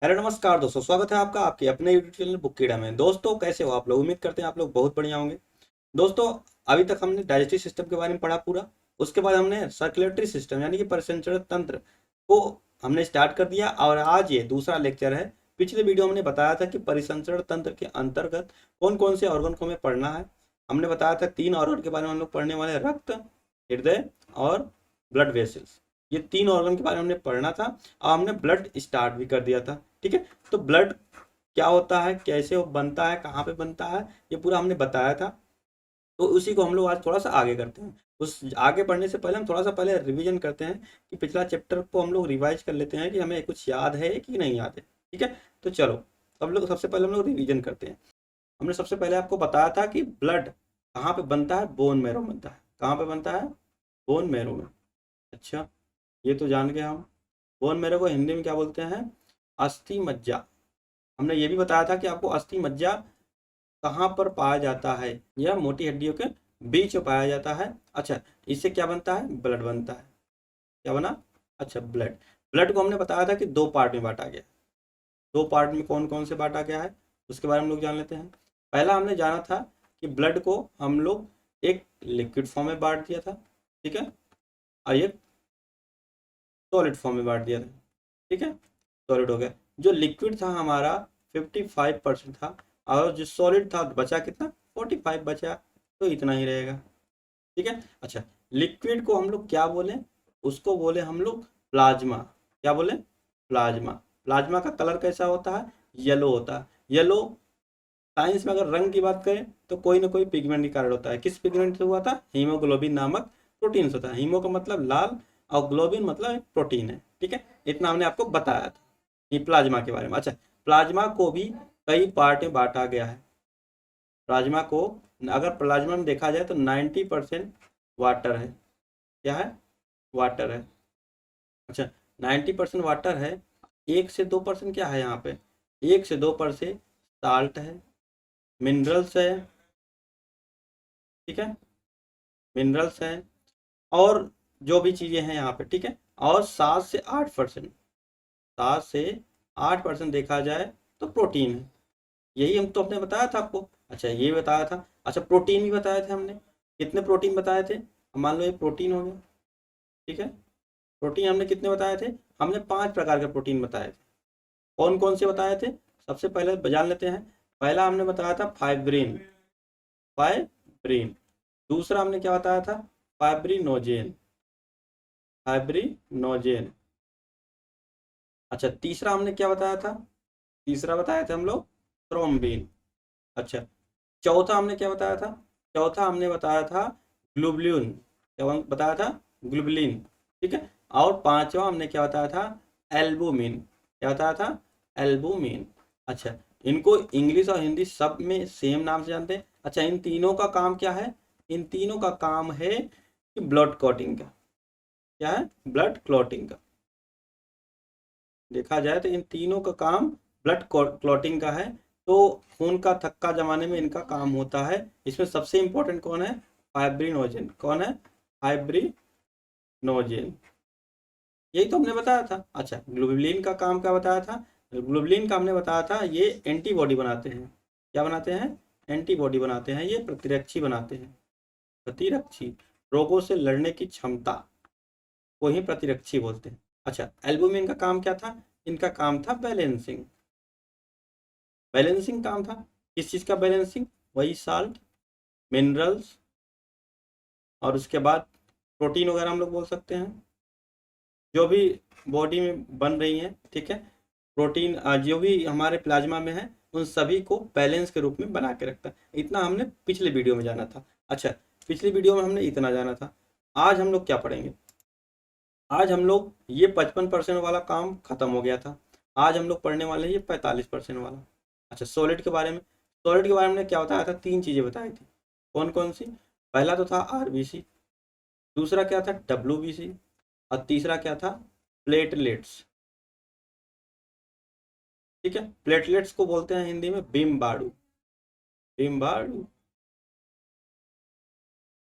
Hello नमस्कार दोस्तों, स्वागत है आपका आपके अपने यूट्यूब चैनल बुक्कीडा में। दोस्तों कैसे हो आप लोग? उम्मीद करते हैं आप लोग बहुत बढ़िया होंगे। दोस्तों अभी तक हमने डाइजेस्टिव सिस्टम के बारे में पढ़ा पूरा। उसके बाद हमने सर्कुलेटरी सिस्टम यानी कि परिसंचरण तंत्र को हमने स्टार्ट कर दिया और आज ये दूसरा लेक्चर है। पिछले वीडियो में हमने बताया था कि परिसंचरण तंत्र के अंतर्गत कौन कौन से ऑर्गन को हमें पढ़ना है। हमने बताया था 3 ऑर्गन के बारे में हम लोग पढ़ने वाले हैं, रक्त, हृदय और ब्लड वेसल्स। ये 3 ऑर्गन के बारे में हमने पढ़ना था और हमने ब्लड स्टार्ट भी कर दिया था। ठीक है, तो ब्लड क्या होता है, कैसे वो बनता है, कहाँ पे बनता है, ये पूरा हमने बताया था। तो उसी को हम लोग आज थोड़ा सा आगे करते हैं। उस आगे बढ़ने से पहले हम थोड़ा सा पहले रिवीजन करते हैं कि पिछला चैप्टर को हम लोग रिवाइज कर लेते हैं कि हमें कुछ याद है कि नहीं याद है। ठीक है, तो चलो सब लोग सबसे पहले हम लोग रिवीजन करते हैं। हमने सबसे पहले आपको बताया था कि ब्लड कहाँ पे बनता है, बोन मैरो में बनता है। कहाँ पे बनता है? बोन मैरो में। अच्छा, ये तो जान गए हम। बोन मैरो को हिंदी में क्या बोलते हैं? अस्थि मज्जा। हमने ये भी बताया था कि आपको अस्थि मज्जा कहाँ पर पाया जाता है, यह मोटी हड्डियों के बीच में पाया जाता है। अच्छा, इससे क्या बनता है? ब्लड बनता है। क्या बना? अच्छा, ब्लड। ब्लड को हमने बताया था कि 2 पार्ट में बांटा गया। 2 पार्ट में कौन कौन से बांटा गया है उसके बारे में हम लोग जान लेते हैं। पहला हमने जाना था कि ब्लड को हम लोग एक लिक्विड फॉर्म में बांट दिया था। ठीक है, और एक सॉलिड फॉर्म में बांट दिया था। ठीक है, सॉलिड हो गया। जो लिक्विड था हमारा 55% था और जो सॉलिड था बचा कितना? 45 बचा। तो इतना ही रहेगा। ठीक है, अच्छा, लिक्विड को हम लोग क्या बोले? उसको बोले हम लोग प्लाज्मा। क्या बोले? प्लाज्मा। प्लाज्मा का कलर कैसा होता है? येलो होता है। येलो साइंस में अगर रंग की बात करें तो कोई ना कोई पिगमेंट के कारण होता है। किस पिगमेंट से हुआ था? हीमोग्लोबिन नामक प्रोटीन से होता है। हीमो का मतलब लाल और ग्लोबिन मतलब एक प्रोटीन है। ठीक है, इतना हमने आपको बताया था ये प्लाज्मा के बारे में। अच्छा, प्लाज्मा को भी कई पार्ट में बांटा गया है। प्लाज्मा को अगर प्लाज्मा में देखा जाए तो 90% वाटर है। क्या है? वाटर है। अच्छा, 90% वाटर है। 1 से 2% क्या है यहाँ पे? 1 से 2% साल्ट है, मिनरल्स है। ठीक है, मिनरल्स हैं और जो भी चीज़ें हैं यहाँ पे। ठीक है, और 7 से 8%, 7 से 8% देखा जाए तो प्रोटीन है। यही हम तो अपने बताया था आपको। अच्छा, ये बताया था। अच्छा, प्रोटीन भी बताए थे हमने। कितने प्रोटीन बताए थे? मान लो ये प्रोटीन हो गया। ठीक है, प्रोटीन हमने कितने बताए थे? हमने 5 प्रकार के प्रोटीन बताए थे। कौन कौन से बताए थे? सबसे पहले जान लेते हैं। पहला हमने बताया था फाइब्रिन। फाइब्रिन। दूसरा हमने क्या बताया था? फाइब्रिनोजेन। फाइब्रिनोजेन। अच्छा, तीसरा हमने क्या बताया था? तीसरा बताया था हम लोग थ्रोम्बिन। अच्छा, चौथा हमने क्या बताया था? चौथा हमने बताया था ग्लोबुलिन। क्या बताया था? ग्लोबुलिन। ठीक है, और पांचवा हमने क्या बताया था? एल्बुमिन। क्या बताया था? एल्बुमिन। अच्छा, इनको इंग्लिश और हिंदी सब में सेम नाम से जानते हैं। अच्छा, इन तीनों का काम क्या है? इन तीनों का काम है कि ब्लड क्लॉटिंग का। क्या है? ब्लड क्लॉटिंग का। देखा जाए तो इन तीनों का काम ब्लड क्लॉटिंग का है। तो खून का थक्का जमाने में इनका काम होता है। इसमें सबसे इंपॉर्टेंट कौन है? फाइब्रिनोजेन। कौन है? फाइब्रिनोजेन। यही तो हमने बताया था। अच्छा, ग्लोबुलिन का काम क्या बताया था? ग्लोबुलिन का हमने बताया था ये एंटीबॉडी बनाते हैं। क्या बनाते हैं? एंटीबॉडी बनाते हैं। ये प्रतिरक्षी बनाते हैं। प्रतिरक्षी, रोगों से लड़ने की क्षमता को ही प्रतिरक्षी बोलते हैं। अच्छा, एल्बुमिन का काम क्या था? इनका काम था बैलेंसिंग। बैलेंसिंग काम था। किस चीज़ का बैलेंसिंग? वही साल्ट, मिनरल्स और उसके बाद प्रोटीन वगैरह हम लोग बोल सकते हैं जो भी बॉडी में बन रही हैं। ठीक है, प्रोटीन जो भी हमारे प्लाज्मा में है उन सभी को बैलेंस के रूप में बना के रखता है। इतना हमने पिछले वीडियो में जाना था। अच्छा, पिछली वीडियो में हमने इतना जाना था। आज हम लोग क्या पढ़ेंगे? आज हम लोग ये 55% वाला काम खत्म हो गया था। आज हम लोग पढ़ने वाले हैं ये 45% वाला। अच्छा, सॉलिड के बारे में। सॉलिड के बारे में क्या बताया था? 3 चीज़ें बताई थी। कौन कौन सी? पहला तो था आरबीसी, दूसरा क्या था? डब्ल्यूबीसी, और तीसरा क्या था? प्लेटलेट्स। ठीक है, प्लेटलेट्स को बोलते हैं हिंदी में बिम्बाणु। बिम्बाणु,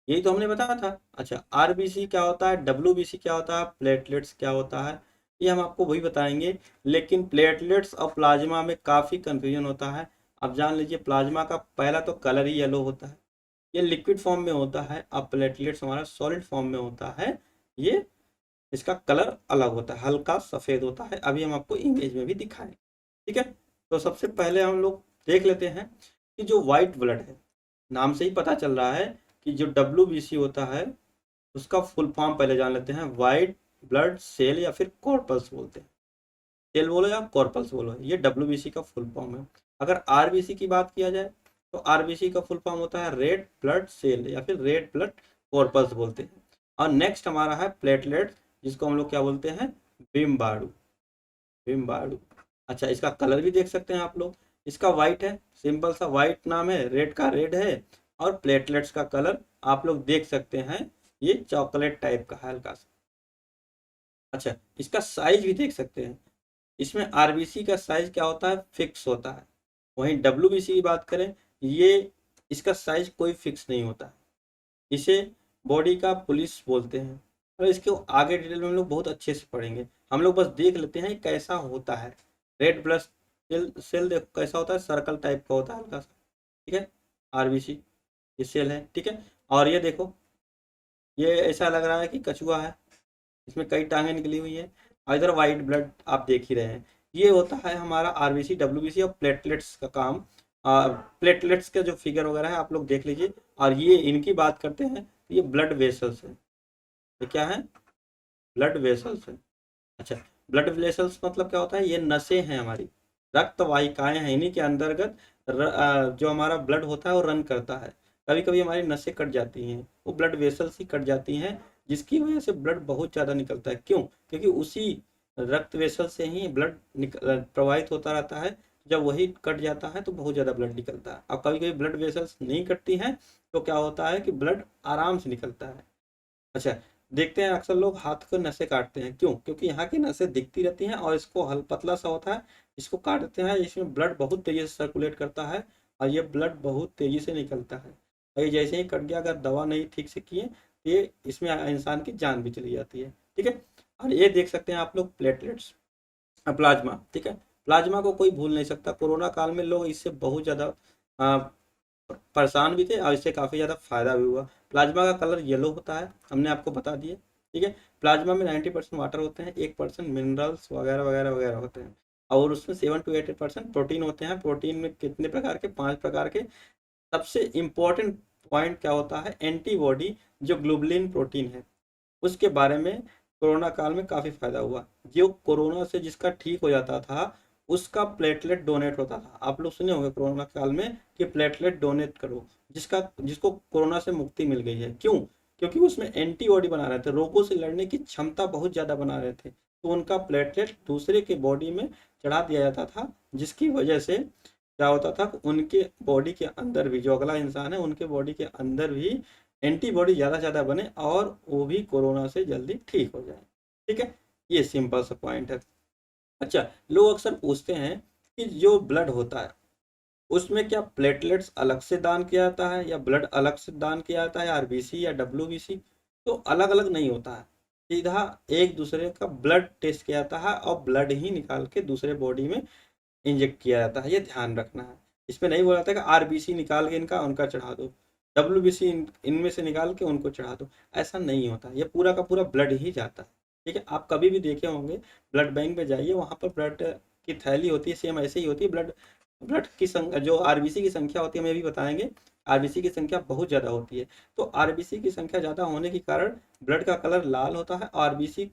यही तो हमने बताया था। अच्छा, आरबीसी क्या होता है, डब्ल्यूबीसी क्या होता है, प्लेटलेट्स क्या होता है, ये हम आपको वही बताएंगे। लेकिन प्लेटलेट्स और प्लाज्मा में काफ़ी कंफ्यूजन होता है। अब जान लीजिए, प्लाज्मा का पहला तो कलर ही येलो होता है, ये लिक्विड फॉर्म में होता है। अब प्लेटलेट्स हमारा सॉलिड फॉर्म में होता है, ये इसका कलर अलग होता है, हल्का सफ़ेद होता है। अभी हम आपको इमेज में भी दिखाएं, ठीक है। तो सबसे पहले हम लोग देख लेते हैं कि जो वाइट ब्लड है, नाम से ही पता चल रहा है कि जो WBC होता है उसका फुल फॉर्म पहले जान लेते हैं। वाइट ब्लड सेल या फिर कॉर्पल्स बोलते हैं, सेल बोलो या कॉर्पल्स बोलो, ये WBC का फुल फॉर्म है। अगर RBC की बात किया जाए तो RBC का फुल फॉर्म होता है रेड ब्लड सेल या फिर रेड ब्लड कॉर्पल्स बोलते हैं। और नेक्स्ट हमारा है प्लेटलेट, जिसको हम लोग क्या बोलते हैं, बिम्बाणु, बिम्बाणु। अच्छा, इसका कलर भी देख सकते हैं आप लोग, इसका वाइट है, सिंपल सा वाइट नाम है, रेड का रेड है। और प्लेटलेट्स का कलर आप लोग देख सकते हैं, ये चॉकलेट टाइप का है हल्का सा। अच्छा, इसका साइज भी देख सकते हैं, इसमें RBC का साइज क्या होता है, फिक्स होता है। वहीं WBC की बात करें, ये इसका साइज कोई फिक्स नहीं होता है, इसे बॉडी का पुलिस बोलते हैं। और इसके आगे डिटेल में हम लोग बहुत अच्छे से पढ़ेंगे, हम लोग बस देख लेते हैं कैसा होता है। रेड ब्लड सेल, सेल देखो कैसा होता है, सर्कल टाइप का होता है हल्का सा, ठीक है। RBC ये सेल है, ठीक है। और ये देखो, ये ऐसा लग रहा है कि कछुआ है, इसमें कई टांगें निकली हुई है। और इधर वाइट ब्लड आप देख ही रहे हैं। ये होता है हमारा RBC WBC और प्लेटलेट्स का काम। प्लेटलेट्स का जो फिगर वगैरह है आप लोग देख लीजिए। और ये इनकी बात करते हैं तो ये ब्लड वेसल्स है, ये क्या है, ब्लड वेसल्स है। अच्छा, ब्लड वेसल्स मतलब क्या होता है, ये नसें हैं हमारी, रक्त वाहिकाएं हैं, इन्हीं के अंतर्गत जो हमारा ब्लड होता है वो रन करता है। कभी कभी हमारी नसें कट जाती हैं, वो ब्लड वेसल्स ही कट जाती हैं, जिसकी वजह से ब्लड बहुत ज़्यादा निकलता है। क्यों? क्योंकि उसी रक्त वेसल से ही ब्लड प्रवाहित होता रहता है। जब वही कट जाता है तो बहुत ज़्यादा ब्लड निकलता है। अब कभी कभी ब्लड वेसल्स नहीं कटती हैं तो क्या होता है कि ब्लड आराम से निकलता है। अच्छा, देखते हैं अक्सर लोग हाथ को नसें काटते हैं, क्यों? क्योंकि यहाँ की नसें दिखती रहती हैं और इसको हल पतला सा होता है, इसको काट देते हैं, इसमें ब्लड बहुत तेजी से सर्कुलेट करता है और ये ब्लड बहुत तेजी से निकलता है। और ये जैसे ही कट गया, अगर दवा नहीं ठीक से किए तो ये इसमें इंसान की जान भी चली जाती है, ठीक है। और ये देख सकते हैं आप लोग प्लेटलेट्स, प्लाज्मा, ठीक है। प्लाज्मा को कोई भूल नहीं सकता, कोरोना काल में लोग इससे बहुत ज़्यादा परेशान भी थे और इससे काफ़ी ज़्यादा फायदा भी हुआ। प्लाज्मा का कलर येलो होता है, हमने आपको बता दिया, ठीक है। प्लाज्मा में 90% वाटर होते हैं, 1% मिनरल्स वगैरह वगैरह वगैरह होते हैं। और उसमें 7 to 8% प्रोटीन होते हैं। प्रोटीन में कितने प्रकार के, 5 प्रकार के। सबसे इम्पोर्टेंट पॉइंट क्या होता है, एंटीबॉडी, जो ग्लोबुलिन प्रोटीन है, उसके बारे में कोरोना काल में काफ़ी फायदा हुआ। जो कोरोना से जिसका ठीक हो जाता था उसका प्लेटलेट डोनेट होता था। आप लोग सुने होंगे कोरोना काल में कि प्लेटलेट डोनेट करो, जिसको कोरोना से मुक्ति मिल गई है। क्यों? क्योंकि उसमें एंटीबॉडी बना रहे थे, रोगों से लड़ने की क्षमता बहुत ज़्यादा बना रहे थे, तो उनका प्लेटलेट दूसरे के बॉडी में चढ़ा दिया जाता था, जिसकी वजह से क्या होता था, उनके बॉडी के अंदर भी, जो अगला इंसान है उनके बॉडी के अंदर भी एंटीबॉडी ज़्यादा से ज़्यादा बने और वो भी कोरोना से जल्दी ठीक हो जाए, ठीक है। ये सिंपल सा पॉइंट है। अच्छा, लोग अक्सर पूछते हैं कि जो ब्लड होता है उसमें क्या प्लेटलेट्स अलग से दान किया जाता है या ब्लड अलग से दान किया जाता है, RBC या WBC? तो अलग अलग नहीं होता है, सीधा एक दूसरे का ब्लड टेस्ट किया जाता है और ब्लड ही निकाल के दूसरे बॉडी में इंजेक्ट किया जाता है, ये ध्यान रखना है। इसमें नहीं बोला था कि RBC निकाल के इनका उनका चढ़ा दो, WBC इनमें से निकाल के उनको चढ़ा दो, ऐसा नहीं होता। ये पूरा का पूरा ब्लड ही जाता है, ठीक है। आप कभी भी देखे होंगे, ब्लड बैंक में जाइए, वहाँ पर ब्लड की थैली होती है, सेम ऐसे ही होती है। ब्लड ब्लड की संख्या, जो RBC की संख्या होती है, हमें भी बताएंगे, RBC की संख्या बहुत ज़्यादा होती है। तो RBC की संख्या ज़्यादा होने के कारण ब्लड का कलर लाल होता है। RBC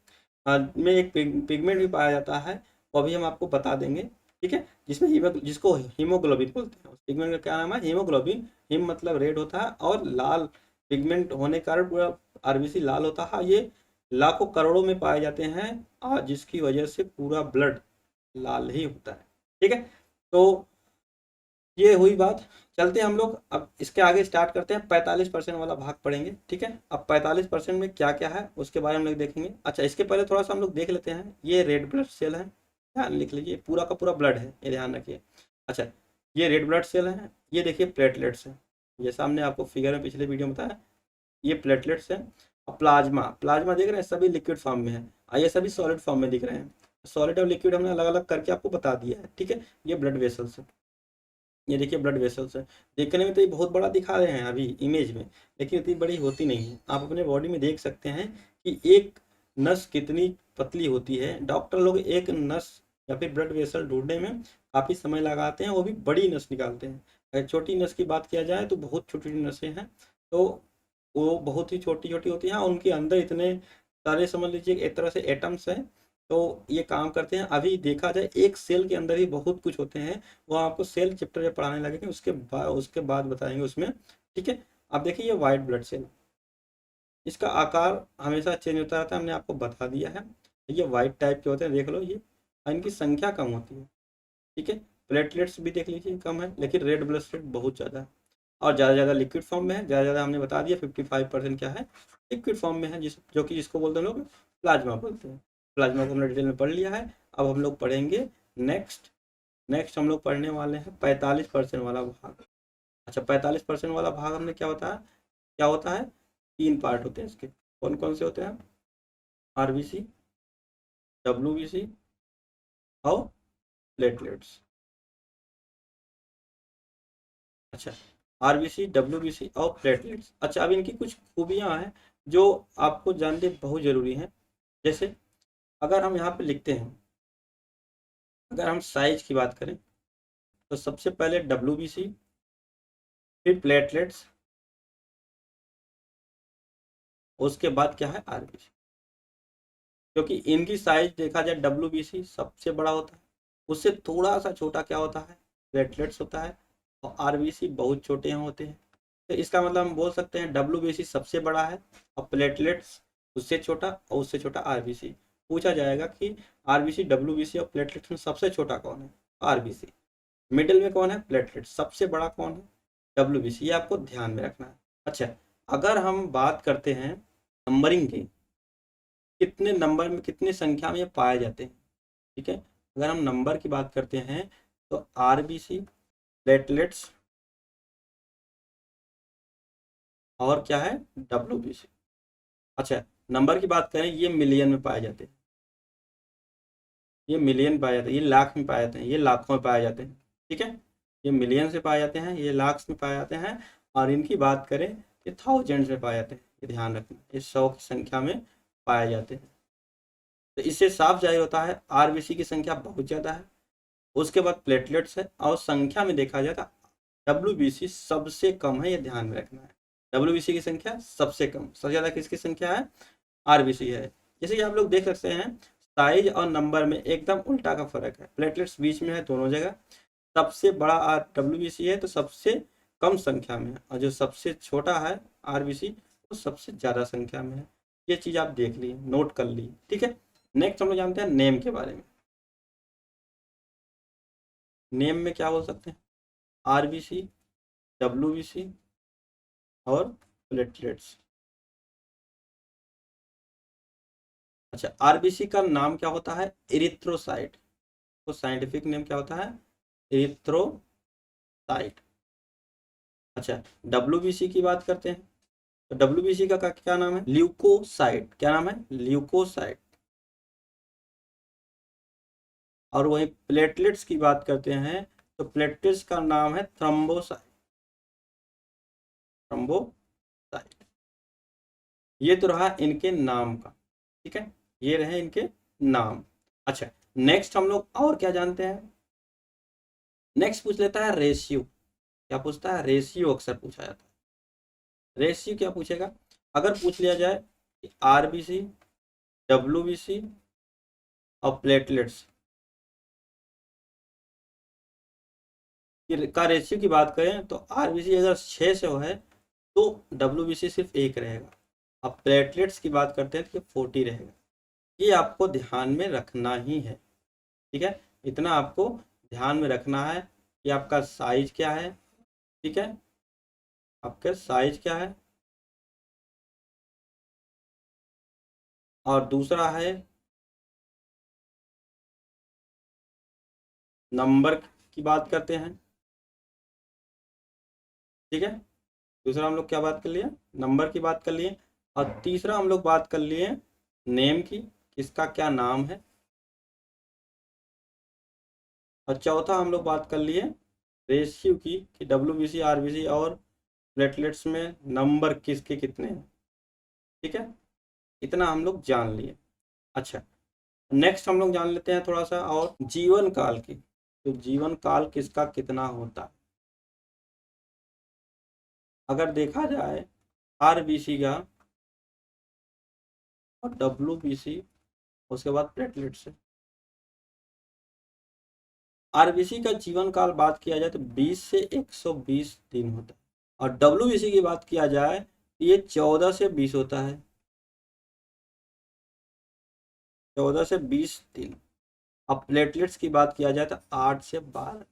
में एक पिगमेंट भी पाया जाता है, वो भी हम आपको बता देंगे, ठीक है, जिसको हीमोग्लोबिन बोलते हैं। उस पिगमेंट का क्या नाम है, हीमोग्लोबिन। हीम मतलब रेड होता है और लाल पिगमेंट होने के कारण पूरा RBC लाल होता है। ये लाखों करोड़ों में पाए जाते हैं और जिसकी वजह से पूरा ब्लड लाल ही होता है, ठीक है। तो ये हुई बात। चलते हैं हम लोग अब इसके आगे स्टार्ट करते हैं, 45% वाला भाग पढ़ेंगे, ठीक है। अब 45% में क्या क्या है उसके बारे में हम लोग देखेंगे। अच्छा, इसके पहले थोड़ा सा हम लोग देख लेते हैं, ये रेड ब्लड सेल है, ध्यान लिख लीजिए, पूरा का पूरा ब्लड है, ये ध्यान रखिए। अच्छा, ये रेड ब्लड सेल है, ये देखिए प्लेटलेट्स है, ये सामने आपको फिगर में पिछले वीडियो में बताया, ये प्लेटलेट्स है। और प्लाज्मा, प्लाज्मा देख रहे हैं सभी लिक्विड फॉर्म में है और ये सभी सॉलिड फॉर्म में दिख रहे हैं। सॉलिड और लिक्विड हमने अलग अलग करके आपको बता दिया है, ठीक है। ये ब्लड वेसल्स है, ये देखिए ब्लड वेसल्स है। देखने में तो ये बहुत बड़ा दिखा रहे हैं अभी इमेज में, लेकिन इतनी बड़ी होती नहीं है। आप अपने बॉडी में देख सकते हैं कि एक नस कितनी पतली होती है। डॉक्टर लोग एक नस या फिर ब्लड वेसल ढूंढने में काफ़ी समय लगाते हैं, वो भी बड़ी नस निकालते हैं। अगर छोटी नस की बात किया जाए तो बहुत छोटी छोटी नसें हैं, तो वो बहुत ही छोटी छोटी होती हैं और उनके अंदर इतने सारे समझ लीजिए एक तरह से एटम्स हैं, तो ये काम करते हैं। अभी देखा जाए एक सेल के अंदर ही बहुत कुछ होते हैं, वो आपको सेल चैप्टर जब पढ़ाने लगेंगे उसके बाद बताएंगे उसमें, ठीक है। अब देखिए ये वाइट ब्लड सेल, इसका आकार हमेशा चेंज होता रहता है, हमने आपको बता दिया है। ये वाइट टाइप के होते हैं, देख लो ये, और इनकी संख्या कम होती है, ठीक है। प्लेटलेट्स भी देख लीजिए कम है, लेकिन रेड ब्लड सेल बहुत ज़्यादा है और ज़्यादा ज़्यादा लिक्विड फॉर्म में है। ज़्यादा ज़्यादा हमने बता दिया 55% क्या है, लिक्विड फॉर्म में है, जो कि जिसको बोलते हैं लोग प्लाज्मा बोलते हैं। प्लाज्मा को हमने डिटेल में पढ़ लिया है। अब हम लोग पढ़ेंगे नेक्स्ट। नेक्स्ट हम लोग पढ़ने वाले हैं 45% वाला भाग। अच्छा, 45% वाला भाग हमने क्या बताया, क्या होता है, 3 पार्ट होते हैं इसके। कौन कौन से होते हैं, आरबीसी, डब्ल्यूबीसी और प्लेटलेट्स। अच्छा, आरबीसी, डब्ल्यूबीसी और प्लेटलेट्स। अच्छा, अब इनकी कुछ खूबियां हैं जो आपको जानने बहुत ज़रूरी हैं। जैसे अगर हम यहाँ पे लिखते हैं, अगर हम साइज की बात करें तो सबसे पहले डब्ल्यूबीसी, फिर प्लेटलेट्स, उसके बाद क्या है आरबीसी। क्योंकि इनकी साइज देखा जाए डब्ल्यूबीसी सबसे बड़ा होता है, उससे थोड़ा सा छोटा क्या होता है, प्लेटलेट्स होता है, और आरबीसी बहुत छोटे होते हैं। तो इसका मतलब हम बोल सकते हैं डब्ल्यूबीसी सबसे बड़ा है और प्लेटलेट्स उससे छोटा और उससे छोटा आरबीसी। पूछा जाएगा कि आरबीसी, डब्ल्यूबीसी और प्लेटलेट्स में सबसे छोटा कौन है, आरबीसी। मिडिल में कौन है, प्लेटलेट्स। सबसे बड़ा कौन है, डब्ल्यूबीसी। ये आपको ध्यान में रखना है। अच्छा, अगर हम बात करते हैं नंबरिंग की, कितने नंबर में कितनी संख्या में ये पाए जाते हैं, ठीक है। अगर हम नंबर की बात करते हैं तो आरबीसी, प्लेटलेट्स और क्या है, डब्ल्यूबीसी। अच्छा, नंबर की बात करें, ये मिलियन में पाए जाते हैं, ये मिलियन पाए जाते हैं, ये लाख में पाए जाते हैं, ये लाखों में पाए जाते हैं, ठीक है। ये मिलियन से पाए जाते हैं, ये लाख में पाए जाते हैं। और इनकी बात करें, ये थाउजेंड्स में पाए जाते हैं। ये ध्यान रखना, ये 100 की संख्या में पाए जाते हैं। तो इससे साफ जाहिर होता है आरबीसी की संख्या बहुत ज़्यादा है, उसके बाद प्लेटलेट्स है, और संख्या में देखा जाए तो डब्ल्यूबीसी सबसे कम है, ये ध्यान में रखना है। डब्ल्यूबीसी की संख्या सबसे कम, सबसे ज़्यादा किसकी संख्या है, आरबीसी है। जैसे कि आप लोग देख सकते हैं, साइज और नंबर में एकदम उल्टा का फर्क है। प्लेटलेट्स बीच में है दोनों जगह, सबसे बड़ा आर डब्ल्यूबीसी है तो सबसे कम संख्या में है, और जो सबसे छोटा है आरबीसी वो सबसे ज़्यादा संख्या में है। ये चीज़ आप देख ली, नोट कर ली, ठीक है। नेक्स्ट हम लोग जानते हैं नेम के बारे में। नेम में क्या बोल सकते हैं, आरबीसी, डब्ल्यूबीसी और प्लेटलेट्स। अच्छा, आरबीसी का नाम क्या होता है, इरिथ्रोसाइट। तो साइंटिफिक नेम क्या होता है, इरिथ्रोसाइट। अच्छा, डब्ल्यूबीसी की बात करते हैं तो डब्ल्यूबीसी का क्या नाम है, ल्यूकोसाइट। क्या नाम है, ल्यूकोसाइट। और वही प्लेटलेट्स की बात करते हैं तो प्लेटलेट्स का नाम है थ्रोम्बोसाइट, थ्रोम्बोसाइट। ये तो रहा इनके नाम का, ठीक है, ये रहे इनके नाम। अच्छा, नेक्स्ट हम लोग और क्या जानते हैं, नेक्स्ट पूछ लेता है रेशियो। क्या पूछता है, रेशियो अक्सर पूछा जाता है। रेशियो क्या पूछेगा, अगर पूछ लिया जाए कि आरबीसी, डब्ल्यूबीसी और प्लेटलेट्स का रेशियो की बात करें तो आरबीसी अगर 6 से है तो डब्ल्यूबीसी सिर्फ 1 रहेगा। अब प्लेटलेट्स की बात करते हैं तो 40 रहेगा। ये आपको ध्यान में रखना ही है, ठीक है। इतना आपको ध्यान में रखना है कि आपका साइज क्या है, ठीक है, आपका साइज क्या है। और दूसरा है नंबर की बात करते हैं, ठीक है। दूसरा हम लोग क्या बात कर लिए, नंबर की बात कर लिए। और तीसरा हम लोग बात कर लिए नेम की, किसका क्या नाम है। और चौथा हम लोग बात कर लिए रेशियो की कि WBC RBC और प्लेटलेट्स में नंबर किसके कितने हैं। ठीक है, इतना हम लोग जान लिए। अच्छा, नेक्स्ट हम लोग जान लेते हैं थोड़ा सा और जीवन काल की। तो जीवन काल किसका कितना होता है। अगर देखा जाए RBC का और WBC, उसके बाद प्लेटलेट से। RBC का जीवन काल बात किया जाए तो 20 से 120 दिन होता है, और WBC की बात किया जाए तो ये 14 से 20 होता है, 14 से 20 दिन। अब प्लेटलेट्स की बात किया जाए तो 8 से 12।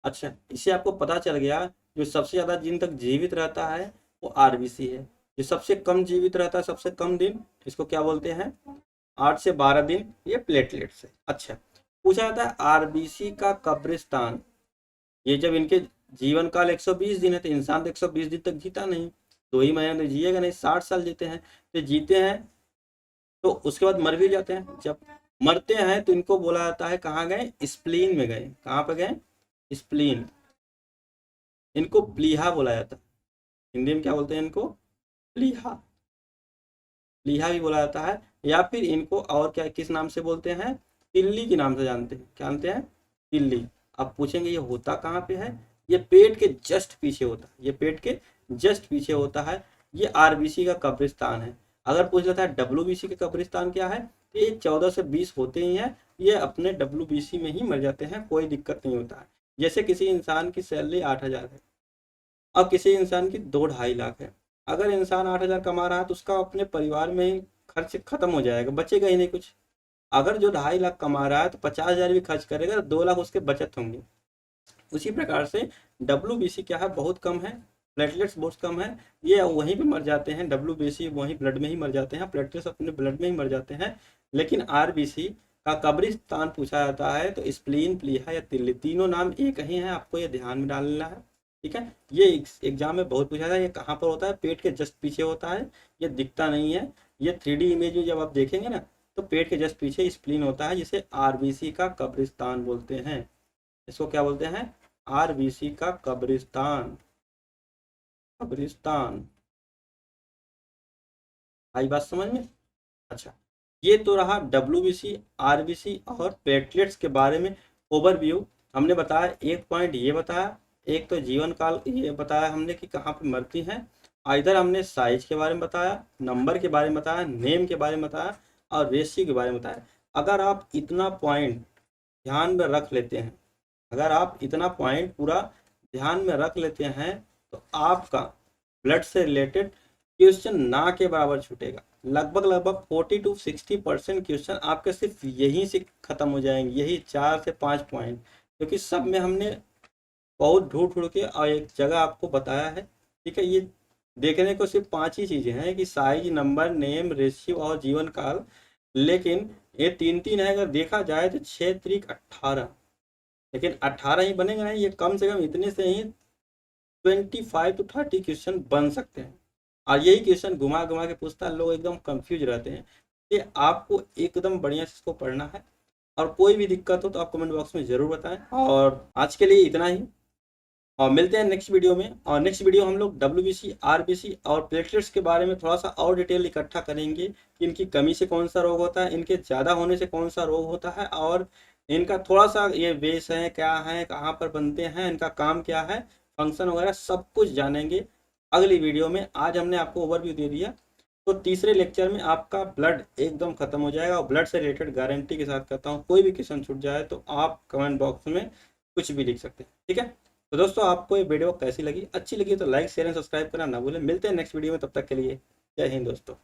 अच्छा, इससे आपको पता चल गया जो सबसे ज़्यादा दिन तक जीवित रहता है वो RBC है, जो सबसे कम जीवित रहता है, सबसे कम दिन, इसको क्या बोलते हैं, 8 से 12 दिन, ये प्लेटलेट्स है। अच्छा, पूछा जाता है RBC का कब्रिस्तान। ये जब इनके जीवन काल 120 दिन है तो इंसान तो 120 दिन तक जीता नहीं, 2 ही महीने तो जिएगा नहीं, 60 साल जीते हैं। तो जीते हैं तो उसके बाद मर भी जाते हैं। जब मरते हैं तो इनको बोला जाता है कहाँ गए, स्प्लीन में गए। कहाँ पे गए, स्प्लीन। इनको प्लीहा बोला जाता है, हिंदी में क्या बोलते हैं इनको, प्लीहा। प्लीहा भी बोला जाता है, या फिर इनको और क्या किस नाम से बोलते हैं, तिल्ली के नाम से जानते हैं। क्या जानते हैं, तिल्ली। अब पूछेंगे ये होता कहाँ पे है, ये पेट के जस्ट पीछे होता है, ये पेट के जस्ट पीछे होता है। ये RBC का कब्रिस्तान है। अगर पूछ लेता है WBC का कब्रिस्तान क्या है, तो ये 14 से 20 होते ही हैं, ये अपने WBC में ही मर जाते हैं, कोई दिक्कत नहीं होता है। जैसे किसी इंसान की सैलरी 8,000 है और किसी इंसान की 2-2.5 लाख है। अगर इंसान 8,000 कमा रहा है तो उसका अपने परिवार में ही खर्च खत्म हो जाएगा, बचेगा ही नहीं कुछ। अगर जो 2.5 लाख कमा रहा है तो 50,000 भी खर्च करेगा तो 2 लाख उसके बचत होंगे। उसी प्रकार से WBC क्या है, बहुत कम है, प्लेटलेट्स बहुत कम है, ये वहीं पे मर जाते हैं। WBC वहीं ब्लड में ही मर जाते हैं, प्लेटलेट्स अपने ब्लड में ही मर जाते हैं। लेकिन RBC का कब्रिस्तान पूछा जाता है तो स्प्लीन, प्लीहा या तिल्ली, तीनों नाम एक ही हैं, आपको ये ध्यान में डालना है। ठीक है, ये एग्जाम में बहुत पूछा था, ये कहाँ पर होता है, पेट के जस्ट पीछे होता है, ये दिखता नहीं है। ये 3D इमेज में जब आप देखेंगे ना तो पेट के जस्ट पीछे स्प्लीन होता है, जिसे RBC का कब्रिस्तान बोलते हैं। इसको क्या बोलते हैं, RBC का कब्रिस्तान। कब्रिस्तान आई बात समझ में। अच्छा, ये तो रहा WBC RBC और प्लेटलेट्स के बारे में ओवरव्यू। हमने बताया, एक पॉइंट ये बताया, एक तो जीवन काल ये बताया हमने कि कहाँ पे मरती हैं, इधर हमने साइज के बारे में बताया, नंबर के बारे में बताया, नेम के बारे में बताया और रेशियो के बारे में बताया। अगर आप इतना पॉइंट ध्यान में रख लेते हैं, अगर आप इतना पॉइंट पूरा ध्यान में रख लेते हैं तो आपका ब्लड से रिलेटेड क्वेश्चन ना के बराबर छूटेगा। लगभग 40 to 60% क्वेश्चन आपके सिर्फ यहीं से खत्म हो जाएंगे, यही 4 से 5 पॉइंट, क्योंकि सब में हमने बहुत ढूंढ ढूंढ के और एक जगह आपको बताया है। ठीक है, ये देखने को सिर्फ 5 ही चीजें हैं कि साइज, नंबर, नेम, रेशियो और जीवन काल, लेकिन ये 3-3 है। अगर देखा जाए तो 6 3 18, लेकिन 18 ही बनेगा नहीं, ये कम से कम इतने से ही 25 to 30 क्वेश्चन बन सकते हैं। और यही क्वेश्चन घुमा घुमा के पूछता है, लोग एकदम कंफ्यूज रहते हैं। ये आपको एकदम बढ़िया से इसको पढ़ना है, और कोई भी दिक्कत हो तो आप कमेंट बॉक्स में ज़रूर बताएं। और आज के लिए इतना ही, और मिलते हैं नेक्स्ट वीडियो में। और नेक्स्ट वीडियो हम लोग WBC RBC और प्लेटलेट्स के बारे में थोड़ा सा और डिटेल इकट्ठा करेंगे कि इनकी कमी से कौन सा रोग होता है, इनके ज़्यादा होने से कौन सा रोग होता है, और इनका थोड़ा सा ये बेस है, क्या है, कहाँ पर बनते हैं, इनका काम क्या है, फंक्शन वगैरह सब कुछ जानेंगे अगली वीडियो में। आज हमने आपको ओवरव्यू दे दिया, तो तीसरे लेक्चर में आपका ब्लड एकदम खत्म हो जाएगा। और ब्लड से रिलेटेड गारंटी के साथ कहता हूँ, कोई भी क्वेश्चन छूट जाए तो आप कमेंट बॉक्स में कुछ भी लिख सकते हैं। ठीक है, तो दोस्तों आपको ये वीडियो कैसी लगी, अच्छी लगी तो लाइक शेयर एंड सब्सक्राइब करना ना भूलें। मिलते हैं नेक्स्ट वीडियो में, तब तक के लिए जय हिंद दोस्तों।